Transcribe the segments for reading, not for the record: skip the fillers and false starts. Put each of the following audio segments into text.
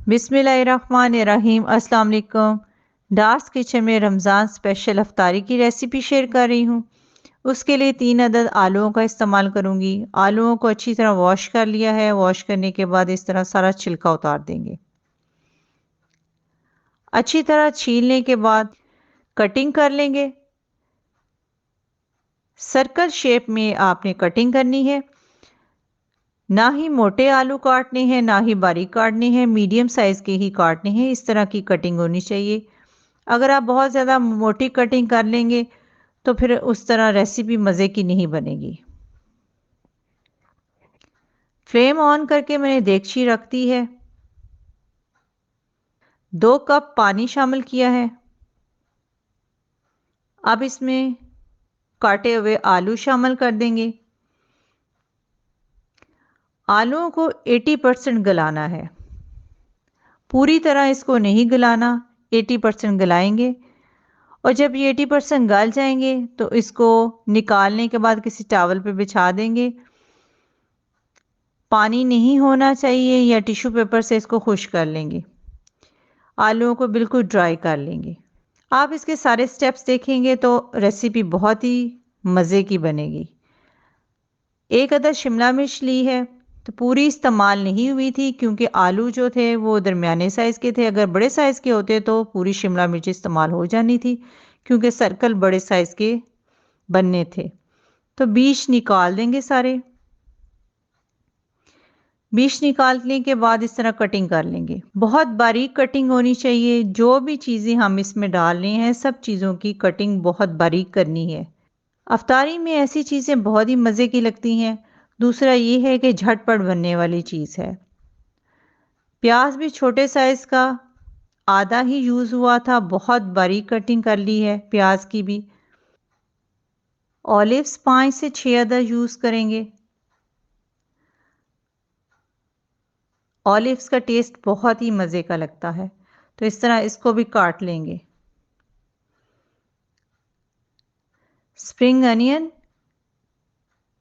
बिस्मिल्लाहिर्रहमानिर्रहीम। अस्सलाम वालेकुम। डार्स किचन में रमज़ान स्पेशल अफ्तारी की रेसिपी शेयर कर रही हूँ। उसके लिए 3 अदद आलूओं का इस्तेमाल करूँगी। आलूओं को अच्छी तरह वॉश कर लिया है। वॉश करने के बाद इस तरह सारा छिलका उतार देंगे। अच्छी तरह छीलने के बाद कटिंग कर लेंगे। सर्कल शेप में आपने कटिंग करनी है। ना ही मोटे आलू काटने हैं ना ही बारीक काटने हैं, मीडियम साइज के ही काटने हैं। इस तरह की कटिंग होनी चाहिए। अगर आप बहुत ज़्यादा मोटी कटिंग कर लेंगे तो फिर उस तरह रेसिपी मज़े की नहीं बनेगी। फ्लेम ऑन करके मैंने देगची रख दी है। 2 कप पानी शामिल किया है। अब इसमें काटे हुए आलू शामिल कर देंगे। आलूओं को 80% गलाना है। पूरी तरह इसको नहीं गलाना, 80% गलाएंगे। और जब ये 80% गल जाएंगे तो इसको निकालने के बाद किसी टॉवल पे बिछा देंगे। पानी नहीं होना चाहिए या टिश्यू पेपर से इसको खुश कर लेंगे। आलूओं को बिल्कुल ड्राई कर लेंगे। आप इसके सारे स्टेप्स देखेंगे तो रेसिपी बहुत ही मज़े की बनेगी। 1 अदद शिमला मिर्च ली है तो पूरी इस्तेमाल नहीं हुई थी क्योंकि आलू जो थे वो दरमियाने साइज़ के थे। अगर बड़े साइज़ के होते तो पूरी शिमला मिर्च इस्तेमाल हो जानी थी क्योंकि सर्कल बड़े साइज़ के बनने थे। तो बीज निकाल देंगे सारे। बीज निकालने के बाद इस तरह कटिंग कर लेंगे। बहुत बारीक कटिंग होनी चाहिए। जो भी चीज़ें हम इसमें डाल रहे हैं सब चीज़ों की कटिंग बहुत बारीक करनी है। अफ्तारी में ऐसी चीज़ें बहुत ही मज़े की लगती हैं। दूसरा ये है कि झटपट बनने वाली चीज़ है। प्याज भी छोटे साइज़ का आधा ही यूज़ हुआ था। बहुत बारीक कटिंग कर ली है प्याज की भी। ऑलिव्स 5 से 6 अदद यूज़ करेंगे। ऑलिव्स का टेस्ट बहुत ही मज़े का लगता है तो इस तरह इसको भी काट लेंगे। स्प्रिंग अनियन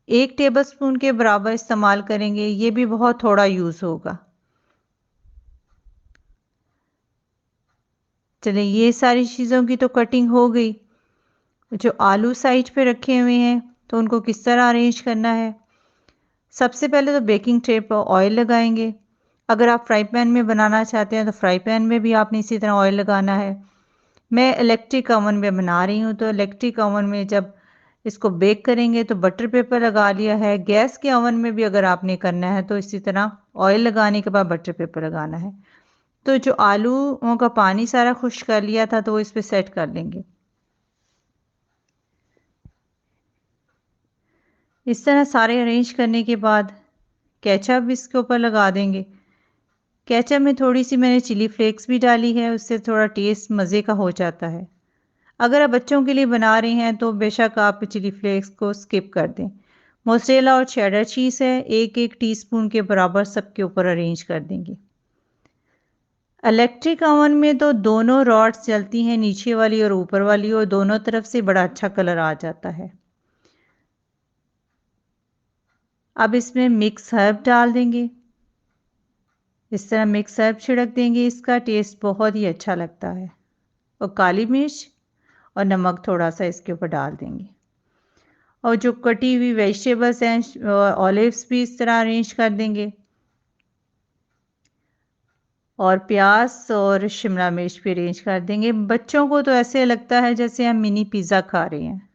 1 टेबलस्पून के बराबर इस्तेमाल करेंगे। ये भी बहुत थोड़ा यूज़ होगा। चलिए ये सारी चीज़ों की तो कटिंग हो गई। जो आलू साइड पे रखे हुए हैं तो उनको किस तरह अरेंज करना है। सबसे पहले तो बेकिंग ट्रे पर ऑयल लगाएंगे। अगर आप फ्राई पैन में बनाना चाहते हैं तो फ्राई पैन में भी आपने इसी तरह ऑयल लगाना है। मैं इलेक्ट्रिक ओवन में बना रही हूँ तो इलेक्ट्रिक ओवन में जब इसको बेक करेंगे तो बटर पेपर लगा लिया है। गैस के ओवन में भी अगर आपने करना है तो इसी तरह ऑयल लगाने के बाद बटर पेपर लगाना है। तो जो आलूओं का पानी सारा खुश्क कर लिया था तो वो इस पर सेट कर लेंगे। इस तरह सारे अरेंज करने के बाद केचप इसके ऊपर लगा देंगे। केचप में थोड़ी सी मैंने चिली फ्लेक्स भी डाली है, उससे थोड़ा टेस्ट मज़े का हो जाता है। अगर आप बच्चों के लिए बना रहे हैं तो बेशक आप चिली फ्लेक्स को स्किप कर दें। मोज़रेला और चेडर चीज़ है, 1-1 टीस्पून के बराबर सबके ऊपर अरेंज कर देंगे। इलेक्ट्रिक ओवन में तो दोनों रॉड्स जलती हैं, नीचे वाली और ऊपर वाली, और दोनों तरफ से बड़ा अच्छा कलर आ जाता है। अब इसमें मिक्स हर्ब डाल देंगे। इस तरह मिक्स हर्ब छिड़क देंगे, इसका टेस्ट बहुत ही अच्छा लगता है। और काली मिर्च और नमक थोड़ा सा इसके ऊपर डाल देंगे। और जो कटी हुई वेजिटेबल्स हैं ऑलिव्स भी इस तरह अरेंज कर देंगे। और प्याज और शिमला मिर्च भी अरेंज कर देंगे। बच्चों को तो ऐसे लगता है जैसे हम मिनी पिज़्ज़ा खा रहे हैं।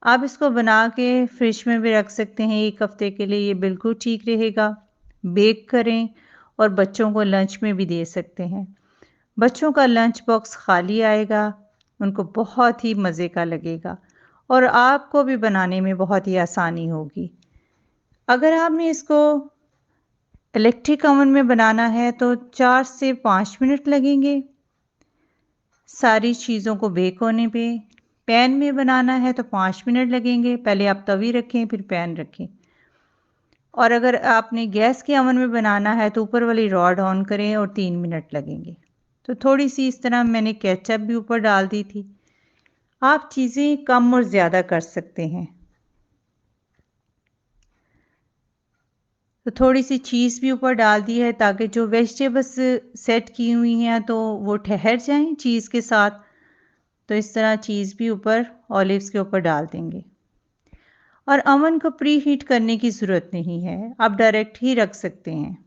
आप इसको बना के फ्रिज में भी रख सकते हैं 1 हफ्ते के लिए, ये बिल्कुल ठीक रहेगा। बेक करें और बच्चों को लंच में भी दे सकते हैं। बच्चों का लंच बॉक्स खाली आएगा, उनको बहुत ही मज़े का लगेगा और आपको भी बनाने में बहुत ही आसानी होगी। अगर आपने इसको इलेक्ट्रिक ओवन में बनाना है तो 4 से 5 मिनट लगेंगे सारी चीज़ों को बेक होने पे। पैन में बनाना है तो 5 मिनट लगेंगे। पहले आप तवी रखें फिर पैन रखें। और अगर आपने गैस के ओवन में बनाना है तो ऊपर वाली रॉड ऑन करें और 3 मिनट लगेंगे। तो थोड़ी सी इस तरह मैंने केचप भी ऊपर डाल दी थी। आप चीज़ें कम और ज़्यादा कर सकते हैं। तो थोड़ी सी चीज़ भी ऊपर डाल दी है ताकि जो वेजिटेबल्स सेट की हुई हैं तो वो ठहर जाएं चीज़ के साथ। तो इस तरह चीज़ भी ऊपर ऑलिव्स के ऊपर डाल देंगे। और अवन को प्री हीट करने की ज़रूरत नहीं है, आप डायरेक्ट ही रख सकते हैं।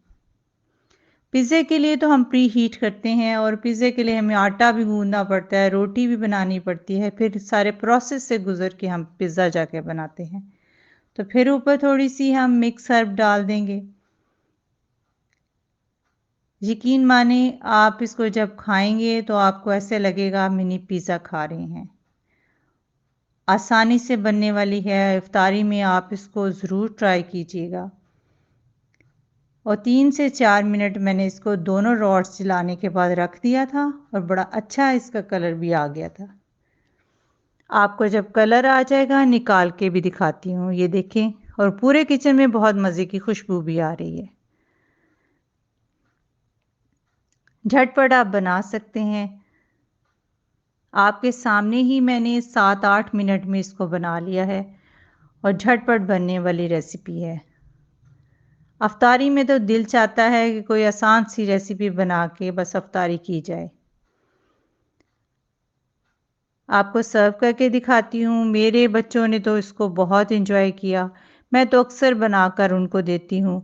पिज़्ज़े के लिए तो हम प्री हीट करते हैं और पिज़्ज़े के लिए हमें आटा भी गूंदना पड़ता है, रोटी भी बनानी पड़ती है, फिर सारे प्रोसेस से गुजर के हम पिज़्ज़ा जाके बनाते हैं। तो फिर ऊपर थोड़ी सी हम मिक्स हर्ब डाल देंगे। यकीन माने आप इसको जब खाएंगे तो आपको ऐसे लगेगा मिनी पिज़्ज़ा खा रहे हैं। आसानी से बनने वाली है, इफ्तारी में आप इसको ज़रूर ट्राई कीजिएगा। और 3 से 4 मिनट मैंने इसको दोनों रॉड्स जलाने के बाद रख दिया था और बड़ा अच्छा इसका कलर भी आ गया था। आपको जब कलर आ जाएगा निकाल के भी दिखाती हूँ, ये देखें। और पूरे किचन में बहुत मज़े की खुशबू भी आ रही है। झटपट आप बना सकते हैं। आपके सामने ही मैंने 7-8 मिनट में इसको बना लिया है और झटपट बनने वाली रेसिपी है। अफ्तारी में तो दिल चाहता है कि कोई आसान सी रेसिपी बना के बस अफ्तारी की जाए। आपको सर्व करके दिखाती हूँ। मेरे बच्चों ने तो इसको बहुत एंजॉय किया। मैं तो अक्सर बनाकर उनको देती हूँ।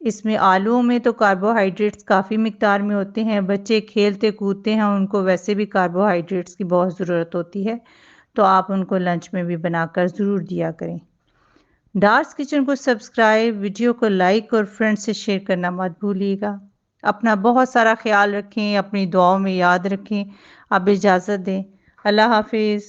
इसमें आलूओं में तो कार्बोहाइड्रेट्स काफ़ी मिकदार में होते हैं। बच्चे खेलते कूदते हैं, उनको वैसे भी कार्बोहाइड्रेट्स की बहुत ज़रूरत होती है, तो आप उनको लंच में भी बनाकर ज़रूर दिया करें। डार्स किचन को सब्सक्राइब, वीडियो को लाइक और फ्रेंड्स से शेयर करना मत भूलिएगा। अपना बहुत सारा ख्याल रखें, अपनी दुआओं में याद रखें। अब इजाज़त दें। अल्लाह हाफिज़।